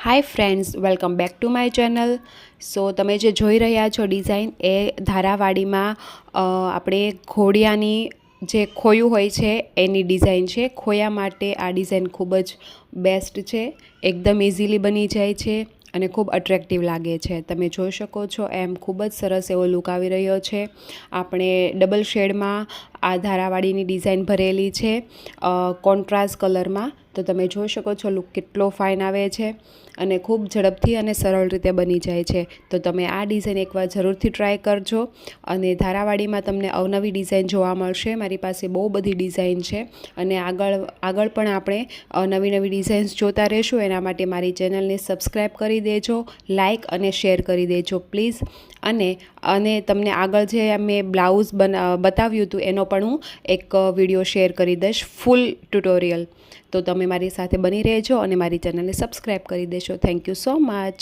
Hi friends, welcome back to my channel. So તમે જે જોઈ રહ્યા છો ડિઝાઇન એ ધારાવાડીમાં આપણે ઘોડિયાની જે ખોયું હોય છે એની ડિઝાઇન છે. ખોયા માટે આ ડિઝાઇન ખૂબ જ બેસ્ટ છે, એકદમ ઇઝીલી બની જાય છે અને ખૂબ અટ્રેક્ટિવ લાગે છે. તમે જોઈ શકો છો એમ ખૂબ જ સરસ એવો લુક આવી રહ્યો છે. આપણે ડબલ શેડમાં આ ધારાવાડીની ડિઝાઇન ભરેલી છે કોન્ટ્રાસ્ટ કલરમાં. તો તમે જોઈ શકો છો લુક કેટલો ફાઇન આવે છે અને ખૂબ ઝડપથી અને સરળ રીતે બની જાય છે. તો તમે આ ડિઝાઇન એકવાર જરૂરથી ટ્રાય કરજો. અને ધારાવાડીમાં તમને અવનવી ડિઝાઇન જોવા મળશે. મારી પાસે બહુ બધી ડિઝાઇન છે અને આગળ પણ આપણે નવી નવી ડિઝાઇન્સ જોતા રહીશું. એના માટે મારી ચેનલને સબસ્ક્રાઈબ કરી દેજો, લાઇક અને શેર કરી દેજો પ્લીઝ. અને તમને આગળ જે મેં બ્લાઉઝ બતાવ્યું હતું એનો પણ હું એક વિડીયો શેર કરી દઈશ, ફૂલ ટ્યુટોરિયલ. તો તમે મારી સાથે બની રહેજો અને મારી ચેનલને સબસ્ક્રાઈબ કરી દેશો. Thank you so much.